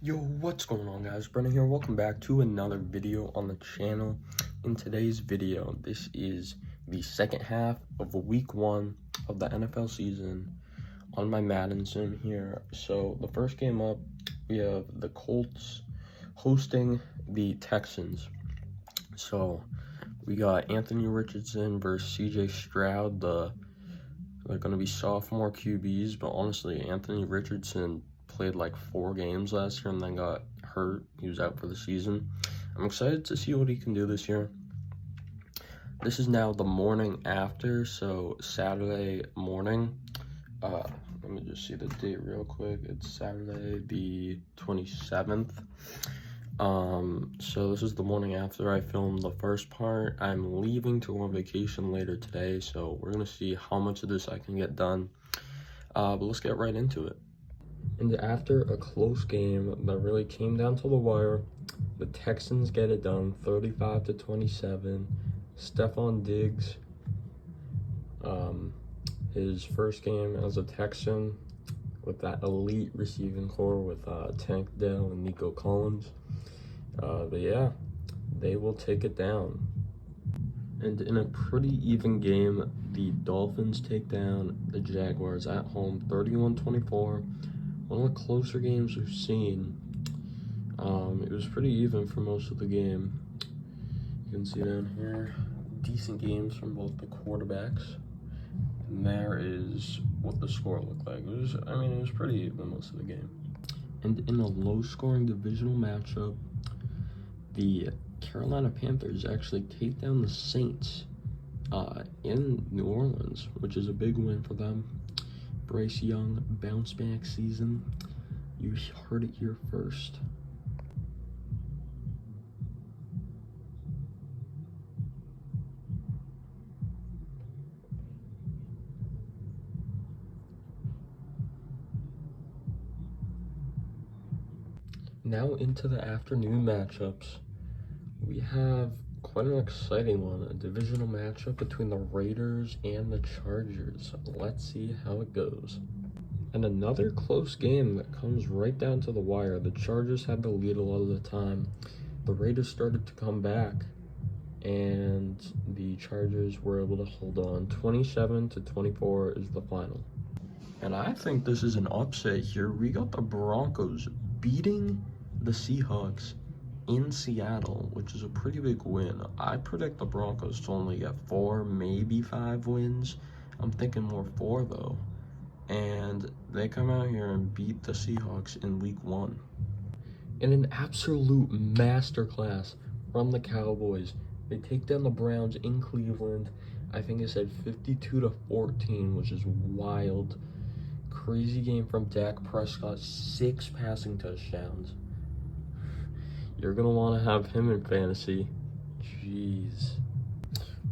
Yo, what's going on, guys? Brennan here. Welcome back to another video on the channel. In today's video, this is the second half of week 1 of the NFL season on my Madden sim here. So the first game up, we have the Colts hosting the Texans. So we got Anthony Richardson versus CJ Stroud. They're going to be sophomore QBs, but honestly, Anthony Richardson played like 4 games last year and then got hurt. He was out for the season. I'm excited to see what he can do this year. This is now the morning after, so Saturday morning. Let me just see the date real quick. It's Saturday the 27th. So this is the morning after I filmed the first part. I'm leaving to go on vacation later today, so we're gonna see how much of this I can get done. But let's get right into it. And after a close game that really came down to the wire, the Texans get it done, 35-27. Stephon Diggs, his first game as a Texan with that elite receiving core with Tank Dell and Nico Collins. But yeah, they will take it down. And in a pretty even game, the Dolphins take down the Jaguars at home, 31-24. One of the closer games we've seen. It was pretty even for most of the game. You can see down here, decent games from both the quarterbacks. And there is what the score looked like. It was pretty even most of the game. And in a low-scoring divisional matchup, the Carolina Panthers actually take down the Saints in New Orleans, which is a big win for them. Bryce Young bounce back season. You heard it here first. Now into the afternoon matchups. We have quite an exciting one, a divisional matchup between the Raiders and the Chargers. Let's see how it goes. And another close game that comes right down to the wire. The Chargers had the lead a lot of the time. The Raiders started to come back, and the Chargers were able to hold on. 27-24 is the final. And I think this is an upset here. We got the Broncos beating the Seahawks in Seattle, which is a pretty big win. I predict the Broncos to only get 4, maybe 5 wins. I'm thinking more 4 though. And they come out here and beat the Seahawks in week 1. In an absolute masterclass from the Cowboys, they take down the Browns in Cleveland. I think it said 52-14, which is wild. Crazy game from Dak Prescott, 6 passing touchdowns. You're going to want to have him in fantasy. Jeez.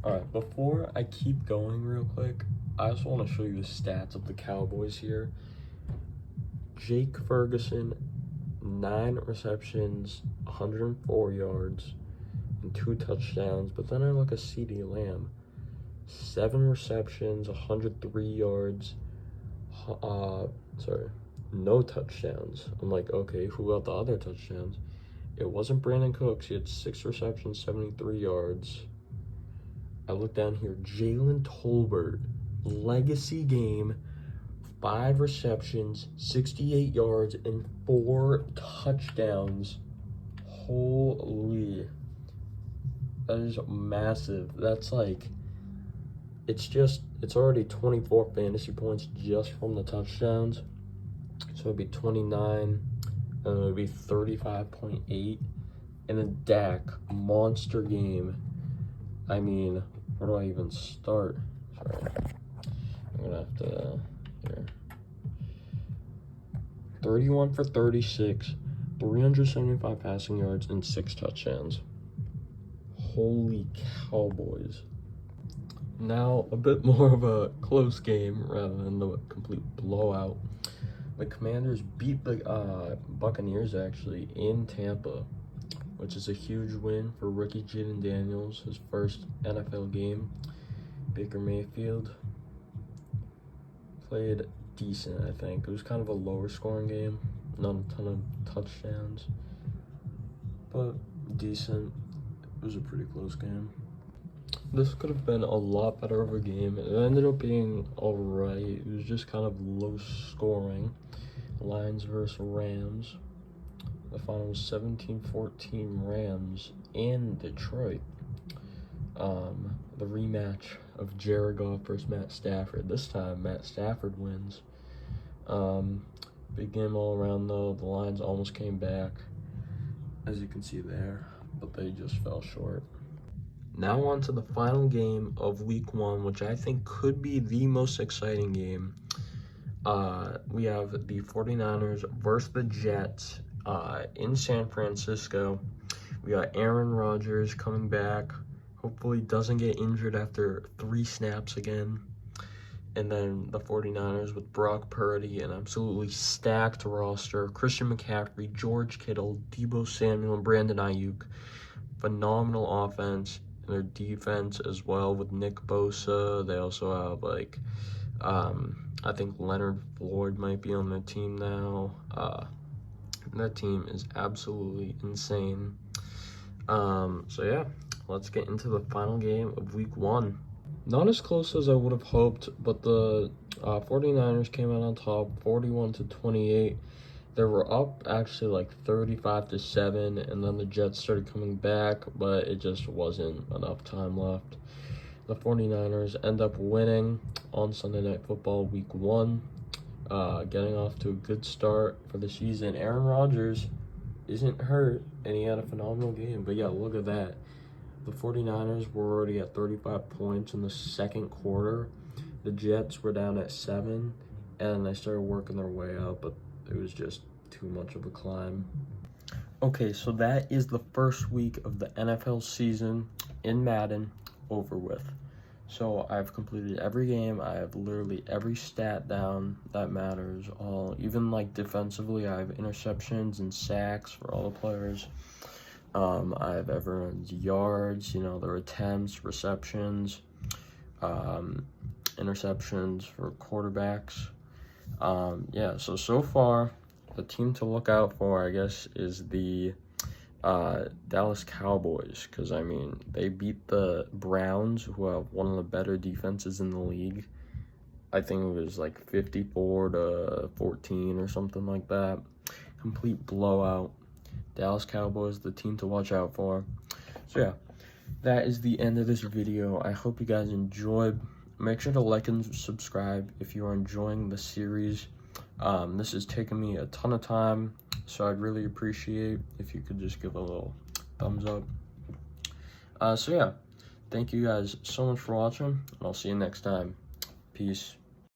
Alright, before I keep going real quick, I just want to show you the stats of the Cowboys here. Jake Ferguson, 9 receptions, 104 yards, and 2 touchdowns. But then I look at CeeDee Lamb, 7 receptions, 103 yards, no touchdowns. I'm like, okay, who got the other touchdowns? It wasn't Brandon Cooks. He had 6 receptions, 73 yards. I look down here. Jalen Tolbert, legacy game, 5 receptions, 68 yards, and 4 touchdowns. Holy. That is massive. That's like, it's already 24 fantasy points just from the touchdowns. So it'd be 29. And it would be 35.8. And then Dak, monster game. I mean, where do I even start? Sorry. I'm going to have to, here. 31 for 36, 375 passing yards, and 6 touchdowns. Holy Cowboys. Now, a bit more of a close game rather than the complete blowout. The Commanders beat the Buccaneers, actually, in Tampa, which is a huge win for rookie Jaden Daniels, his first NFL game. Baker Mayfield played decent, I think. It was kind of a lower scoring game. not a ton of touchdowns, but decent. It was a pretty close game. This could have been a lot better of a game. It ended up being alright. It was just kind of low scoring. Lions versus Rams. The final was 17-14 Rams in Detroit. The rematch of Jared Goff versus Matt Stafford. This time, Matt Stafford wins. Big game all around, though. The Lions almost came back, as you can see there, but they just fell short. Now on to the final game of Week 1, which I think could be the most exciting game. We have the 49ers versus the Jets in San Francisco. We got Aaron Rodgers coming back. Hopefully doesn't get injured after 3 snaps again. And then the 49ers with Brock Purdy, an absolutely stacked roster. Christian McCaffrey, George Kittle, Deebo Samuel, and Brandon Ayuk. Phenomenal offense. And their defense as well with Nick Bosa. They also have, I think Leonard Floyd might be on their team now. That team is absolutely insane. So yeah, let's get into the final game of Week 1. Not as close as I would have hoped, but the 49ers came out on top, 41-28. They were up actually like 35-7, and then the Jets started coming back, but it just wasn't enough time left. The 49ers end up winning on Sunday Night Football Week 1, getting off to a good start for the season. Aaron Rodgers isn't hurt, and he had a phenomenal game. But yeah, look at that. The 49ers were already at 35 points in the second quarter. The Jets were down at 7, and they started working their way up, but it was just too much of a climb. Okay, so that is the first week of the NFL season in Madden over with. So I've completed every game. I have literally every stat down that matters. Even like defensively, I have interceptions and sacks for all the players. I have everyone's yards, their attempts, receptions, interceptions for quarterbacks. So far, the team to look out for, I guess, is the Dallas Cowboys, because, they beat the Browns, who have one of the better defenses in the league. I think it was like 54-14 or something like that. Complete blowout. Dallas Cowboys, the team to watch out for. So yeah, that is the end of this video. I hope you guys enjoyed. Make sure to like and subscribe if you are enjoying the series. This has taken me a ton of time, so I'd really appreciate if you could just give a little thumbs up. So yeah, thank you guys so much for watching, and I'll see you next time. Peace.